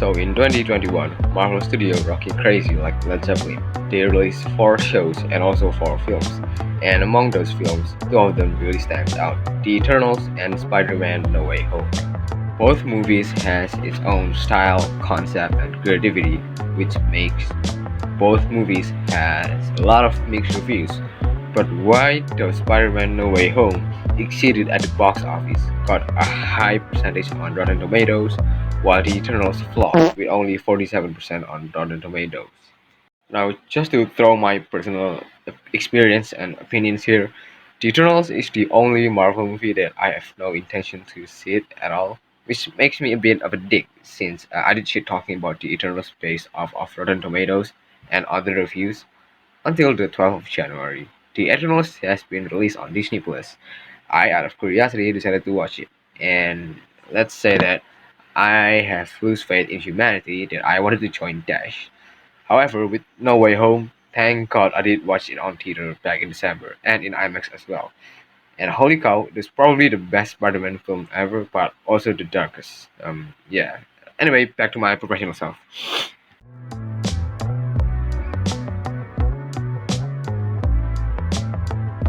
So in 2021, Marvel Studio rocking crazy like Led Zeppelin. They released 4 shows and also 4 films. And among those films, 2 of them really stand out: The Eternals and Spider-Man No Way Home. Both movies has its own style, concept, and creativity, which makes both movies has a lot of mixed reviews. But why does Spider-Man No Way Home exceeded at the box office, got a high percentage on Rotten Tomatoes, while The Eternals flopped with only 47% on Rotten Tomatoes? Now, just to throw my personal experience and opinions here, The Eternals is the only Marvel movie that I have no intention to see it at all, which makes me a bit of a dick since I did shit talking about The Eternals based off of Rotten Tomatoes and other reviews until the 12th of January. The Eternals has been released on Disney Plus. I, out of curiosity, decided to watch it, and let's say that I have lost faith in humanity that I wanted to join Dash. However, with No Way Home, thank God I did watch it on theater back in December and in IMAX as well. And holy cow, it is probably the best Spider-Man film ever, but also the darkest. Yeah. Anyway, back to my professional self.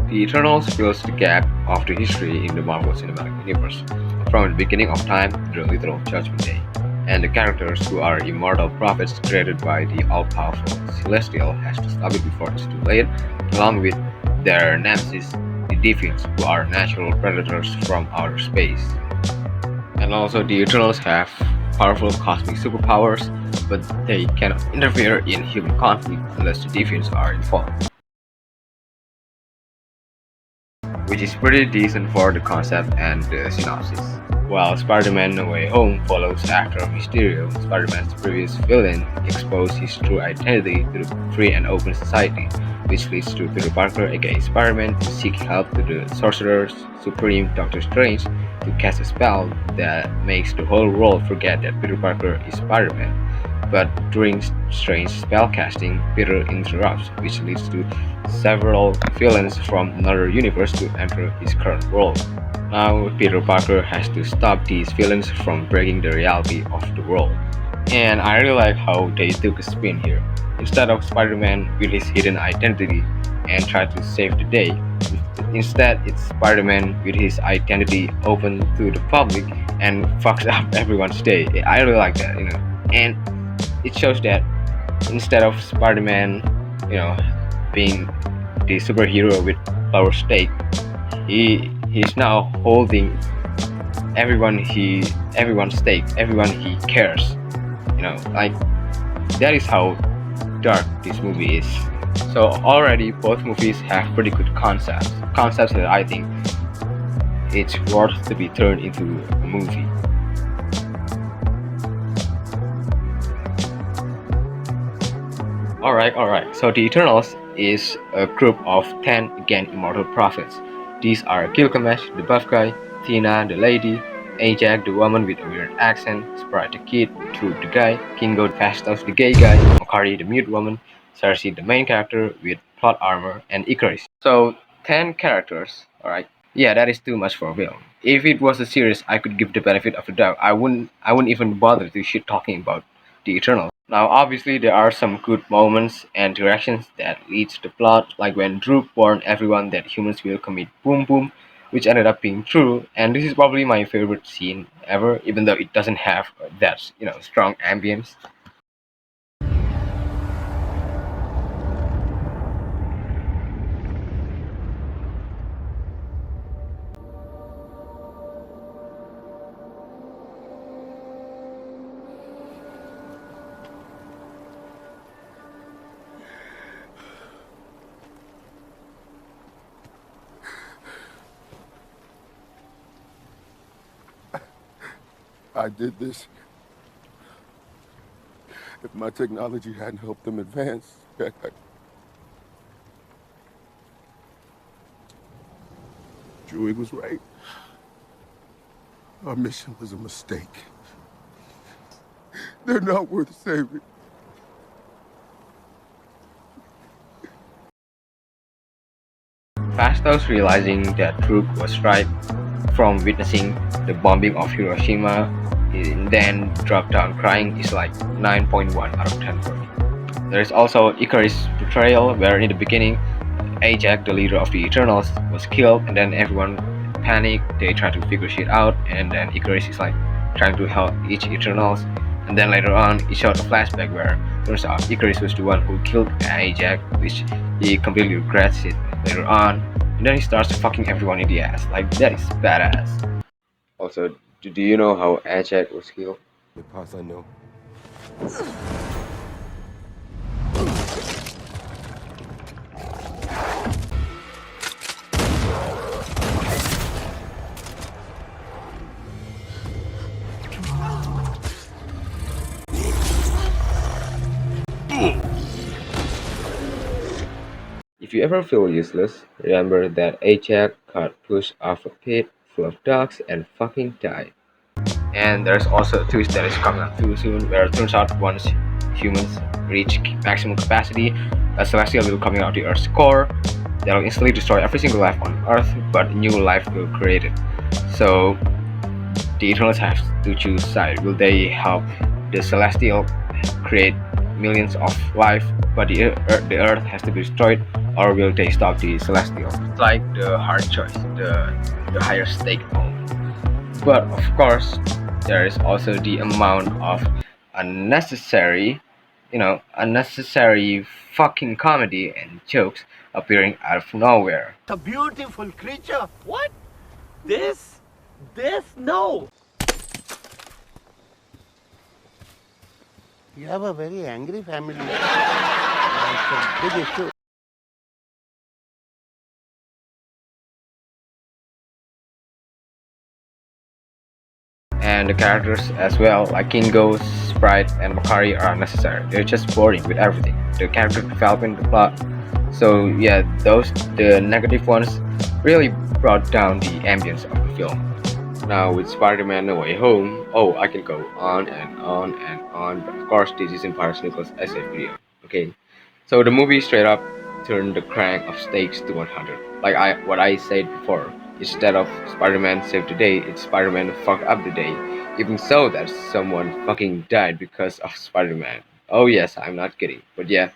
The Eternals fills the gap of the history in the Marvel Cinematic Universe, from the beginning of time to the literal Judgment Day, and the characters who are immortal prophets created by the all-powerful Celestial has to stop it before it's too late, along with their nemesis, the Deviants, who are natural predators from outer space. And also the Eternals have powerful cosmic superpowers, but they cannot interfere in human conflict unless the Deviants are involved, which is pretty decent for the concept and the synopsis. While Spider-Man No Way Home follows after Mysterio, Spider-Man's previous villain, exposed his true identity to the free and open society, which leads to Peter Parker aka Spider-Man to seek help to the Sorcerer Supreme Doctor Strange to cast a spell that makes the whole world forget that Peter Parker is Spider-Man. But during Strange spellcasting, Peter interrupts, which leads to several villains from another universe to enter his current world. Now, Peter Parker has to stop these villains from breaking the reality of the world. And I really like how they took a spin here. Instead of Spider-Man with his hidden identity and try to save the day, instead it's Spider-Man with his identity open to the public and fucks up everyone's day. I really like that, And it shows that instead of Spider-Man, being the superhero with power stake, he's now holding everyone's stake, everyone he cares. Like that is how dark this movie is. So already both movies have pretty good concepts that I think it's worth to be turned into a movie. Alright. So the Eternals is a group of 10 again immortal prophets. These are Gilgamesh, the buff guy, Tina, the lady, Ajax, the woman with a weird accent, Sprite the kid, True the guy, Kingo, Fastos the gay guy, Makari the mute woman, Cersei the main character with plot armor, and Icarus. So 10 characters, alright. Yeah, that is too much for a film. If it was a series, I could give the benefit of the doubt. I wouldn't even bother to shit talking about the Eternals. Now, obviously, there are some good moments and directions that leads the plot, like when Drew warned everyone that humans will commit boom boom, which ended up being true. And this is probably my favorite scene ever, even though it doesn't have that strong ambience. I did this. If my technology hadn't helped them advance, Chewie was right. Our mission was a mistake. They're not worth saving. Fastos, realizing that Rook was right from witnessing the bombing of Hiroshima, and then drop down crying is like 9.1 out of 10 for me. There is also Icarus' betrayal, where in the beginning, Ajax, the leader of the Eternals, was killed, and then everyone panicked. They try to figure shit out, and then Icarus is like trying to help each Eternals. And then later on, it showed a flashback where turns out Icarus was the one who killed Ajax, which he completely regrets it later on. And then he starts fucking everyone in the ass. Like that is badass. Also, do you know how Ajax was killed? Because I know. If you ever feel useless, remember that Ajax got pushed off a pit full of dogs and fucking died. And there's also a twist that is coming up too soon, where it turns out once humans reach maximum capacity, a celestial will coming out of the Earth's core that will instantly destroy every single life on Earth, but new life will create it. So the Eternals have to choose side. Will they help the celestial create millions of life, but the Earth has to be destroyed, or will they stop the celestial? It's like the hard choice, the higher stake moment. But of course, there is also the amount of unnecessary, unnecessary fucking comedy and jokes appearing out of nowhere. A beautiful creature. What? This? This? No. You have a very angry family. It's a big issue. And the characters as well, like Kingo, Sprite, and Makari, are unnecessary. They're just boring with everything. The character development, the plot. So yeah, the negative ones really brought down the ambience of the film. Now with Spider-Man No Way Home, oh, I can go on and on and on, but of course this isn't Paris Nicholas' essay video. Okay, so the movie straight up turned the crank of stakes to 100. Like what I said before, instead of Spider-Man saved the day, it's Spider-Man fucked up the day. Even so that someone fucking died because of Spider-Man. Oh yes, I'm not kidding. But yeah,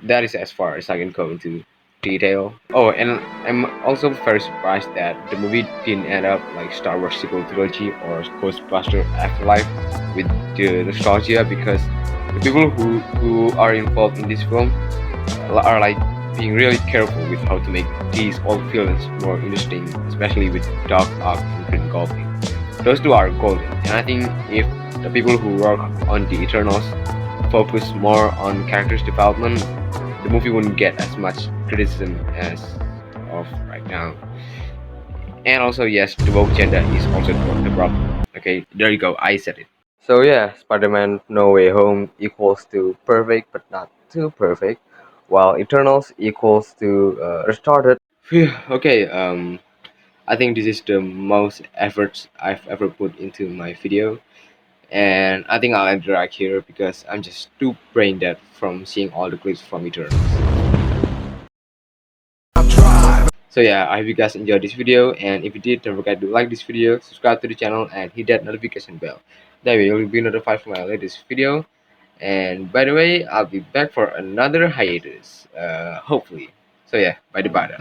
that is as far as I can go into detail. Oh, and I'm also very surprised that the movie didn't end up like Star Wars sequel trilogy or Ghostbuster Afterlife with the nostalgia, because the people who are involved in this film are like being really careful with how to make these old films more interesting, especially with Dark Arc and Green Goblin. Those two are golden, and I think if the people who work on the Eternals focus more on characters development, the movie wouldn't get as much criticism as of right now. And also, yes, the woke gender is also the problem. Okay, there you go, I said it. So yeah, Spider-Man No Way Home equals to perfect, but not too perfect, while Eternals equals to restarted. Phew, okay, I think this is the most efforts I've ever put into my video, and I think I'll end it right here because I'm just too brain dead from seeing all the clips from Eternals. So yeah, I hope you guys enjoyed this video, and if you did, don't forget to like this video, subscribe to the channel, and hit that notification bell. That way you'll be notified for my latest video. And by the way, I'll be back for another hiatus, hopefully. So yeah, bye bye.